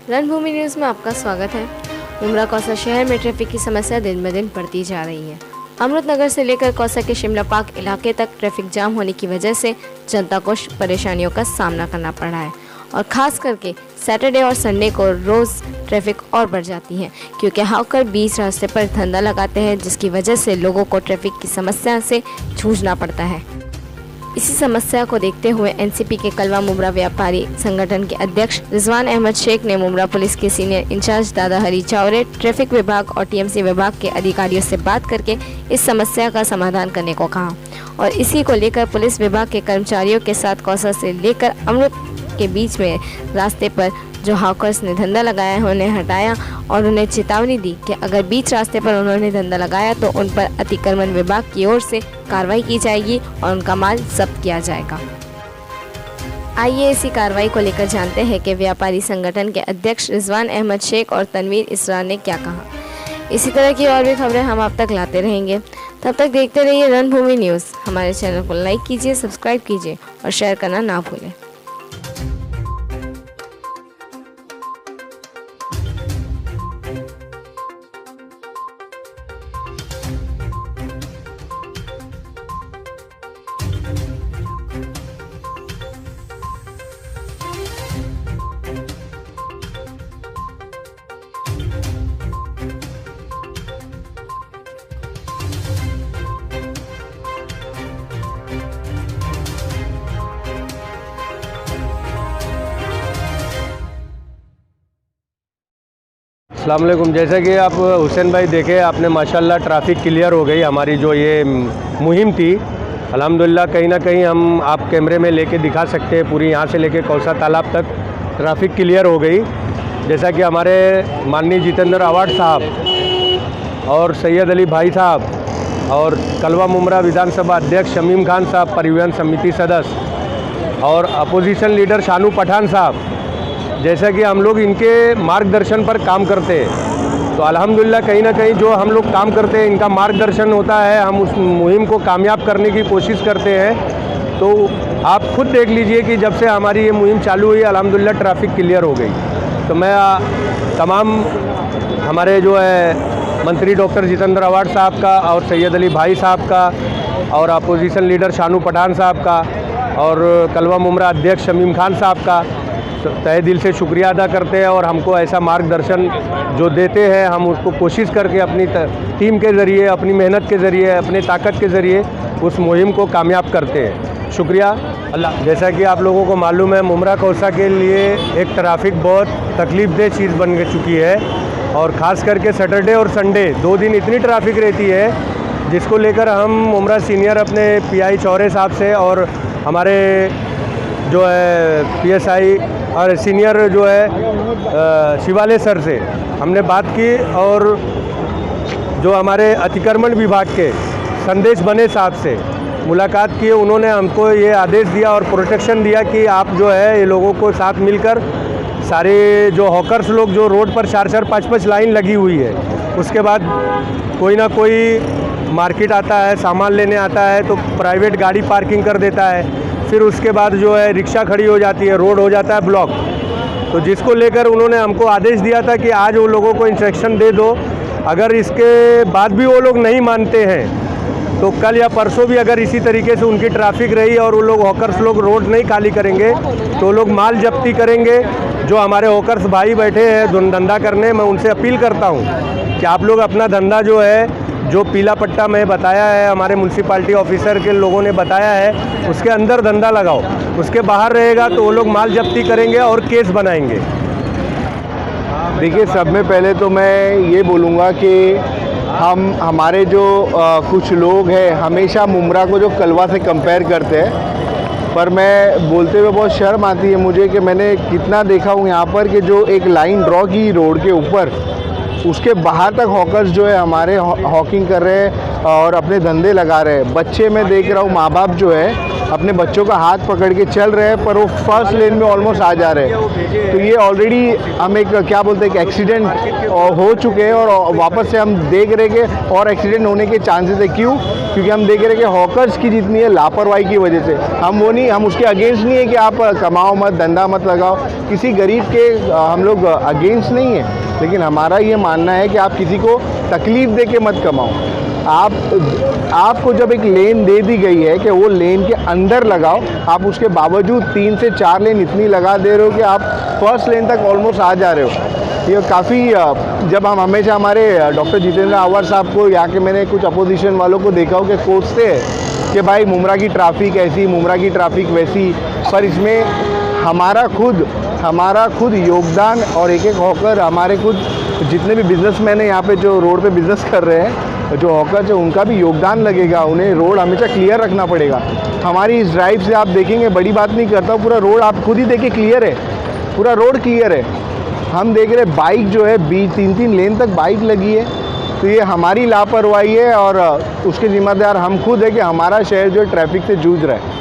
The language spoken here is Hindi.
रणभूमि न्यूज़ में आपका स्वागत है। मुमरा कौसा शहर में ट्रैफिक की समस्या दिन ब दिन बढ़ती जा रही है। अमृतनगर से लेकर कौसा के शिमला पार्क इलाके तक ट्रैफिक जाम होने की वजह से जनता को परेशानियों का सामना करना पड़ रहा है और खास करके सैटरडे और संडे को रोज़ ट्रैफिक और बढ़ जाती है क्योंकि हॉकर बीच रास्ते पर धंधा लगाते हैं, जिसकी वजह से लोगों को ट्रैफिक की समस्या से जूझना पड़ता है। इसी समस्या को देखते हुए एनसीपी के कलवा मुमरा व्यापारी संगठन के अध्यक्ष रिजवान अहमद शेख ने मुमरा पुलिस के सीनियर इंचार्ज दादा हरी चावरे, ट्रैफिक विभाग और टीएमसी विभाग के अधिकारियों से बात करके इस समस्या का समाधान करने को कहा और इसी को लेकर पुलिस विभाग के कर्मचारियों के साथ कौसा से लेकर अमृत के बीच में रास्ते पर जो हॉकर्स ने धंधा लगाया है उन्हें हटाया और उन्हें चेतावनी दी कि अगर बीच रास्ते पर उन्होंने धंधा लगाया तो उन पर अतिक्रमण विभाग की ओर से कार्रवाई की जाएगी और उनका माल जब्त किया जाएगा। आइए इसी कार्रवाई को लेकर जानते हैं कि व्यापारी संगठन के अध्यक्ष रिजवान अहमद शेख और तनवीर इसरार ने क्या कहा। इसी तरह की और भी खबरें हम आप तक लाते रहेंगे। तब तक देखते रहिए रणभूमि न्यूज़। हमारे चैनल को लाइक कीजिए, सब्सक्राइब कीजिए और शेयर करना ना भूलें। अस्सलाम वालेकुम। जैसा कि आप हुसैन भाई देखे, आपने माशाल्लाह ट्रैफिक क्लियर हो गई। हमारी जो ये मुहिम थी अल्हम्दुलिल्लाह कहीं ना कहीं हम आप कैमरे में लेके दिखा सकते हैं, पूरी यहाँ से लेके कौसा तालाब तक ट्रैफिक क्लियर हो गई। जैसा कि हमारे माननीय जितेंद्र अवार्ड साहब और सैयद अली भाई साहब और कलवा मुमरा विधानसभा अध्यक्ष शमीम खान साहब, परिवहन समिति सदस्य और अपोजिशन लीडर शानू पठान साहब, जैसा कि हम लोग इनके मार्गदर्शन पर काम करते हैं तो अल्हम्दुलिल्लाह कहीं ना कहीं जो हम लोग काम करते हैं इनका मार्गदर्शन होता है, हम उस मुहिम को कामयाब करने की कोशिश करते हैं। तो आप खुद देख लीजिए कि जब से हमारी ये मुहिम चालू हुई अल्हम्दुलिल्लाह ट्रैफिक क्लियर हो गई। तो मैं तमाम हमारे जो है मंत्री डॉक्टर जितेंद्र अवार्ड साहब का और सैयद अली भाई साहब का और अपोजिशन लीडर शानू पठान साहब का और कलवा मुमरा अध्यक्ष शमीम खान साहब का तहे दिल से शुक्रिया अदा करते हैं और हमको ऐसा मार्गदर्शन जो देते हैं हम उसको कोशिश करके अपनी टीम के ज़रिए, अपनी मेहनत के ज़रिए, अपने ताकत के ज़रिए उस मुहिम को कामयाब करते हैं। शुक्रिया अल्लाह। जैसा कि आप लोगों को मालूम है मुमरा कौसा के लिए एक ट्रैफिक बहुत तकलीफ़देह चीज़ बन चुकी है और ख़ास करके सैटरडे और संडे 2 दिन इतनी ट्रैफिक रहती है जिसको लेकर हम मुमरा सीनियर अपने पीआई चौरे साहब से और हमारे जो है पीएसआई और सीनियर जो है शिवालय सर से हमने बात की और जो हमारे अतिक्रमण विभाग के संदेश बने साहब से मुलाकात की। उन्होंने हमको ये आदेश दिया और प्रोटेक्शन दिया कि आप जो है ये लोगों को साथ मिलकर सारे जो हॉकर्स लोग जो रोड पर 4-4, 5-5 लाइन लगी हुई है, उसके बाद कोई ना कोई मार्केट आता है, सामान लेने आता है तो प्राइवेट गाड़ी पार्किंग कर देता है, फिर उसके बाद जो है रिक्शा खड़ी हो जाती है, रोड हो जाता है ब्लॉक। तो जिसको लेकर उन्होंने हमको आदेश दिया था कि आज वो लोगों को इंस्ट्रक्शन दे दो, अगर इसके बाद भी वो लोग नहीं मानते हैं तो कल या परसों भी अगर इसी तरीके से उनकी ट्रैफिक रही और वो लोग हॉकर्स लोग रोड नहीं खाली करेंगे तो लोग माल जब्ती करेंगे। जो हमारे हॉकर्स भाई बैठे हैं धंधा करने, मैं उनसे अपील करता हूँ कि आप लोग अपना धंधा जो है, जो पीला पट्टा में बताया है, हमारे म्यूनसिपाल्टी ऑफिसर के लोगों ने बताया है, उसके अंदर धंधा लगाओ। उसके बाहर रहेगा तो वो लोग माल जब्ती करेंगे और केस बनाएंगे। देखिए, सब में पहले तो मैं ये बोलूँगा कि हमारे जो कुछ लोग हैं हमेशा मुमरा को जो कलवा से कंपेयर करते हैं, पर मैं बोलते हुए बहुत शर्म आती है मुझे कि मैंने कितना देखा हूँ यहाँ पर कि जो एक लाइन ड्रॉ की रोड के ऊपर, उसके बाहर तक हॉकर्स जो है हमारे हॉकिंग कर रहे हैं और अपने धंधे लगा रहे हैं। बच्चे मैं देख रहा हूँ, माँ बाप जो है अपने बच्चों का हाथ पकड़ के चल रहे हैं, पर वो फर्स्ट लेन में ऑलमोस्ट आ जा रहे हैं। तो ये ऑलरेडी हम एक क्या बोलते हैं कि एक्सीडेंट हो चुके हैं और वापस से हम देख रहे हैं कि और एक्सीडेंट होने के चांसेस है। क्यों? क्योंकि हम देख रहे हैं कि हॉकर्स की जितनी है लापरवाही की वजह से। हम वो नहीं, हम उसके अगेंस्ट नहीं है कि आप कमाओ मत, धंधा मत लगाओ, किसी गरीब के हम लोग अगेंस्ट नहीं है, लेकिन हमारा ये मानना है कि आप किसी को तकलीफ़ दे के मत कमाओ। आपको जब एक लेन दे दी गई है कि वो लेन के अंदर लगाओ, आप उसके बावजूद 3 से 4 लेन इतनी लगा दे रहे हो कि आप फर्स्ट लेन तक ऑलमोस्ट आ जा रहे हो। ये काफ़ी, जब हम हमेशा हमारे डॉक्टर जितेंद्र आवर साहब को, यहाँ के मैंने कुछ अपोजिशन वालों को देखा हो कि कोसते हैं कि भाई मुमरा की ट्रैफिक ऐसी, मुमरा की ट्रैफिक वैसी, पर इसमें हमारा खुद योगदान और एक हॉकर, हमारे खुद जितने भी बिजनेसमैन हैं यहाँ पे जो रोड पे बिज़नेस कर रहे हैं, जो हॉकर्स हैं, उनका भी योगदान लगेगा। उन्हें रोड हमेशा क्लियर रखना पड़ेगा। हमारी इस ड्राइव से आप देखेंगे, बड़ी बात नहीं करता हूँ, पूरा रोड आप खुद ही देखिए क्लियर है, पूरा रोड क्लियर है। हम देख रहे बाइक जो है 3 लेन तक बाइक लगी है, तो ये हमारी लापरवाही है और उसके जिम्मेदार हम खुद है कि हमारा शहर जो है ट्रैफिक से जूझ रहा है।